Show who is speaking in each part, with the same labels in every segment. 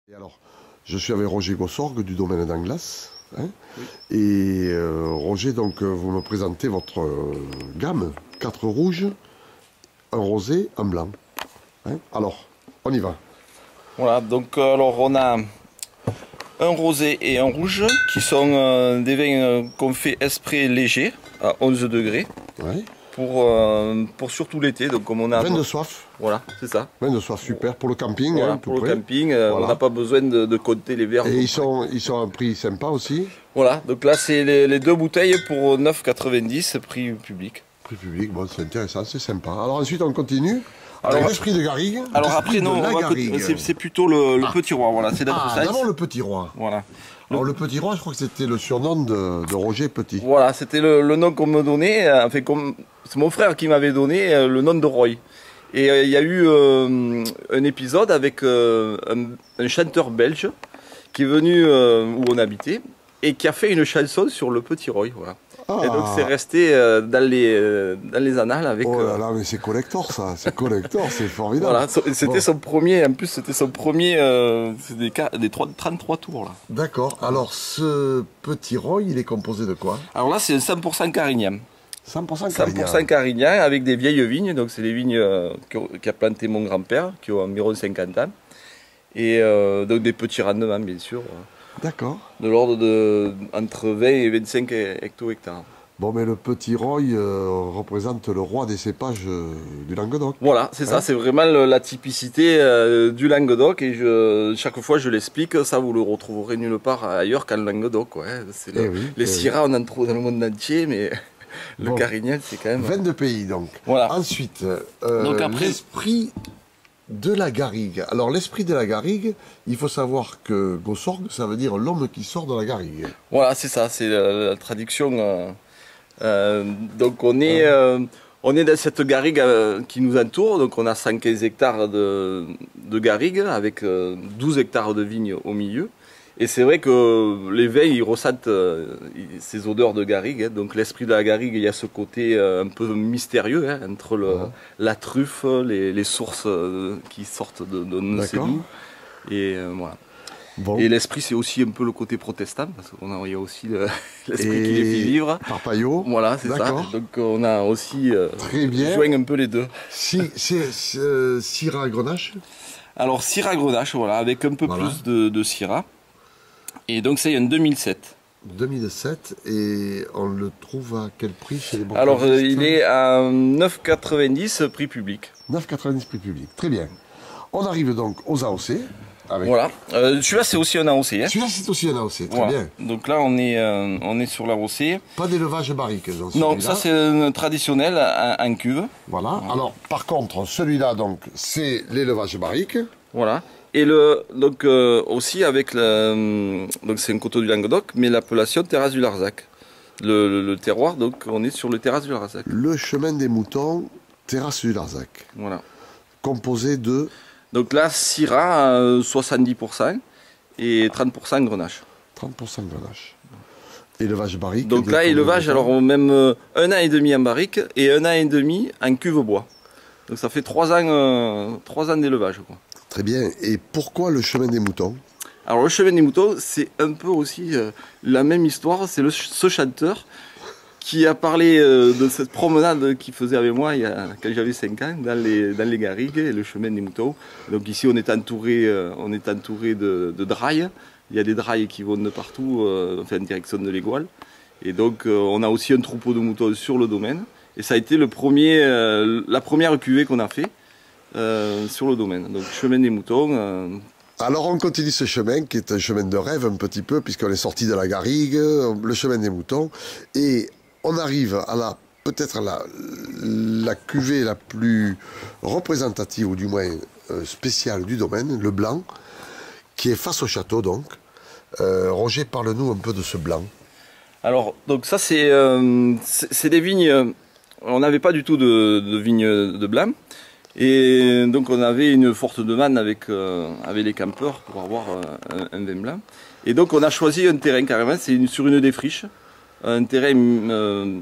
Speaker 1: Et alors, je suis avec Roger Gossorgue du domaine d'Anglas. Hein, oui. Et Roger, donc, vous me présentez votre gamme. 4 rouges, un rosé, un blanc. Hein, alors, on y va.
Speaker 2: Voilà, donc alors on a un rosé et un rouge qui sont des vins qu'on fait exprès légers à 11 degrés.
Speaker 1: Ouais.
Speaker 2: Pour surtout l'été, donc comme on a...
Speaker 1: Vin de soif.
Speaker 2: Voilà, c'est ça.
Speaker 1: Vin de soif, super. Pour le camping,
Speaker 2: voilà,
Speaker 1: hein,
Speaker 2: pour le camping, voilà. On n'a pas besoin de compter les verres.
Speaker 1: Et ils sont à un prix sympa aussi.
Speaker 2: Voilà, donc là c'est les deux bouteilles pour 9,90 prix public.
Speaker 1: Prix public, bon c'est intéressant, c'est sympa. Alors ensuite on continue. Alors l'esprit de garrigue.
Speaker 2: Alors après non, c'est plutôt le petit roi, voilà, c'est
Speaker 1: d'abord le petit roi.
Speaker 2: Voilà.
Speaker 1: Alors le petit roi, je crois que c'était le surnom de Roger Petit.
Speaker 2: Voilà, c'était le nom qu'on me donnait, enfin c'est mon frère qui m'avait donné le nom de Roy. Et il y a eu un épisode avec un chanteur belge qui est venu où on habitait et qui a fait une chanson sur le petit Roy. Voilà. Ah. Et donc c'est resté dans les annales avec...
Speaker 1: Oh là là, mais c'est collector ça, c'est collector, c'est formidable.
Speaker 2: Voilà, c'était son premier, en plus c'était son premier, c'est des 33 tours là.
Speaker 1: D'accord, alors ce petit Roy, il est composé de quoi?
Speaker 2: Alors là c'est un 100% Carignan.
Speaker 1: 100% Carignan.
Speaker 2: 100% Carignan avec des vieilles vignes, donc c'est les vignes qu'a planté mon grand-père, qui ont environ 50 ans. Et donc des petits rendements bien sûr.
Speaker 1: D'accord.
Speaker 2: De l'ordre de entre 20 et 25 hecto-hectares.
Speaker 1: Bon, mais le petit Roy représente le roi des cépages du Languedoc.
Speaker 2: Voilà, c'est ça, c'est vraiment la typicité du Languedoc. Et chaque fois je l'explique, ça vous le retrouverez nulle part ailleurs qu'en Languedoc. Ouais. Les Syrah, on en trouve dans le monde entier, mais le Carignan, c'est quand même...
Speaker 1: 22 pays, donc.
Speaker 2: Voilà.
Speaker 1: Ensuite, l'esprit de la garrigue. Alors, l'esprit de la garrigue, il faut savoir que Gossorgue, ça veut dire l'homme qui sort de la garrigue.
Speaker 2: Voilà, c'est ça, c'est la traduction. Donc, on est dans cette garrigue qui nous entoure. Donc, on a 115 hectares de garrigue avec 12 hectares de vignes au milieu. Et c'est vrai que les vins, ils ressentent ces odeurs de garrigue. Hein. Donc l'esprit de la garrigue, il y a ce côté un peu mystérieux hein, entre la truffe, les sources qui sortent de nos cellules. Et voilà. Bon. Et l'esprit, c'est aussi un peu le côté protestant, parce qu'il y a aussi l'esprit qui les fait vivre.
Speaker 1: Parpaillot.
Speaker 2: Voilà, c'est ça. Donc on a aussi joint un peu les deux.
Speaker 1: Syrah Grenache.
Speaker 2: Alors Syrah Grenache, voilà, avec un peu plus de Syrah. Et donc c'est en 2007.
Speaker 1: 2007, et on le trouve à quel prix chez les banques?
Speaker 2: Alors il est à 9,90 prix public.
Speaker 1: 9,90 prix public, très bien. On arrive donc aux AOC. Avec...
Speaker 2: Voilà, celui-là c'est aussi un AOC. Hein.
Speaker 1: Celui-là c'est aussi un AOC, très bien.
Speaker 2: Donc là on est sur l'AOC.
Speaker 1: Pas d'élevage barrique.
Speaker 2: Non, ça c'est un traditionnel en cuve.
Speaker 1: Voilà, alors par contre celui-là donc c'est l'élevage barrique.
Speaker 2: Voilà. Et donc aussi avec donc c'est un coteau du Languedoc, mais l'appellation Terrasse du Larzac. Le terroir, donc on est sur le Terrasse du Larzac.
Speaker 1: Le chemin des moutons, Terrasse du Larzac.
Speaker 2: Voilà.
Speaker 1: Composé de...
Speaker 2: Donc là, Syrah 70% et 30% Grenache.
Speaker 1: 30% Grenache. Élevage barrique.
Speaker 2: Donc là, élevage, alors même 1 an et demi en barrique et 1 an et demi en cuve bois. Donc ça fait 3 ans d'élevage.
Speaker 1: Très bien. Et pourquoi le chemin des moutons?
Speaker 2: Alors le chemin des moutons, c'est un peu aussi la même histoire. C'est ce chanteur qui a parlé de cette promenade qu'il faisait avec moi quand j'avais 5 ans dans les garrigues et le chemin des moutons. Donc ici on est entouré de drailles. Il y a des drailles qui vont de partout, en direction de l'Égoile. Et donc on a aussi un troupeau de moutons sur le domaine. Et ça a été la première cuvée qu'on a fait. Sur le domaine, donc chemin des moutons.
Speaker 1: Alors on continue ce chemin qui est un chemin de rêve un petit peu puisqu'on est sorti de la garrigue, le chemin des moutons, et on arrive à peut-être la cuvée la plus représentative ou du moins spéciale du domaine, le blanc, qui est face au château donc. Roger, parle-nous un peu de ce blanc.
Speaker 2: Alors donc ça c'est des vignes, on n'avait pas du tout de vignes de blanc. Et donc on avait une forte demande avec les campeurs pour avoir un vin blanc. Et donc on a choisi un terrain carrément, c'est sur une défriche, un terrain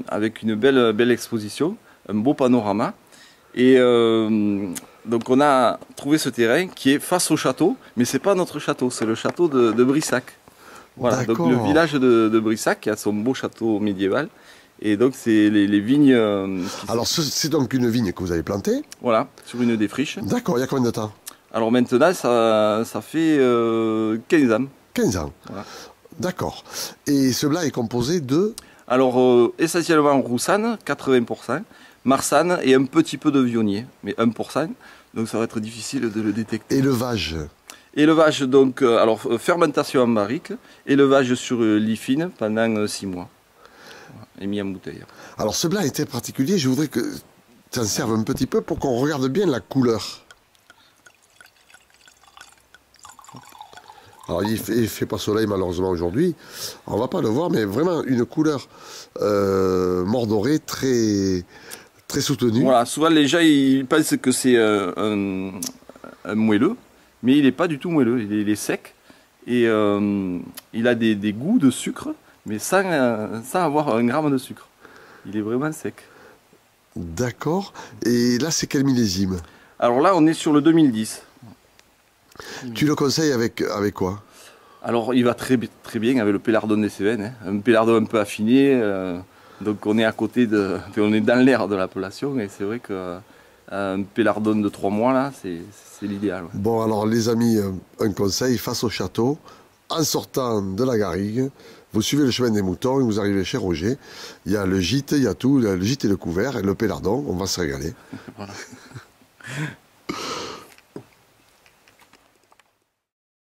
Speaker 2: avec une belle exposition, un beau panorama. Et Donc on a trouvé ce terrain qui est face au château, mais c'est pas notre château, c'est le château de Brissac. Voilà, donc le village de Brissac qui a son beau château médiéval. Et donc c'est les vignes...
Speaker 1: Alors c'est donc une vigne que vous avez plantée?
Speaker 2: Voilà, sur une des friches.
Speaker 1: D'accord, il y a combien de temps?
Speaker 2: Alors maintenant ça fait 15 ans.
Speaker 1: 15 ans.
Speaker 2: Voilà.
Speaker 1: D'accord. Et ce blanc est composé de?
Speaker 2: Alors essentiellement roussanne, 80%, marsanne et un petit peu de vionnier, mais 1%. Donc ça va être difficile de le détecter.
Speaker 1: Élevage?
Speaker 2: Élevage, donc, alors fermentation en barrique, élevage sur lit fine pendant 6 mois. Voilà, et mis en bouteille.
Speaker 1: Alors ce blanc était particulier, je voudrais que tu en serves un petit peu pour qu'on regarde bien la couleur. Alors il fait pas soleil malheureusement aujourd'hui, on va pas le voir, mais vraiment une couleur mordorée très, très soutenue.
Speaker 2: Voilà, souvent les gens ils pensent que c'est un moelleux, mais il n'est pas du tout moelleux, il est sec et il a des goûts de sucre, mais sans avoir un gramme de sucre. Il est vraiment sec.
Speaker 1: D'accord, et là c'est quel millésime?
Speaker 2: Alors là on est sur le 2010.
Speaker 1: Tu le conseilles avec quoi?
Speaker 2: Alors il va très bien avec le Pélardon des Cévennes, hein. Un Pélardon un peu affiné, donc on est à côté on est dans l'air de l'appellation et c'est vrai qu'un Pélardon de 3 mois là, c'est l'idéal. Ouais.
Speaker 1: Bon alors les amis, un conseil, face au château, en sortant de la garrigue, vous suivez le chemin des moutons et vous arrivez chez Roger, il y a le gîte, il y a tout, le gîte et le couvert et le Pélardon, on va se régaler.
Speaker 2: Voilà.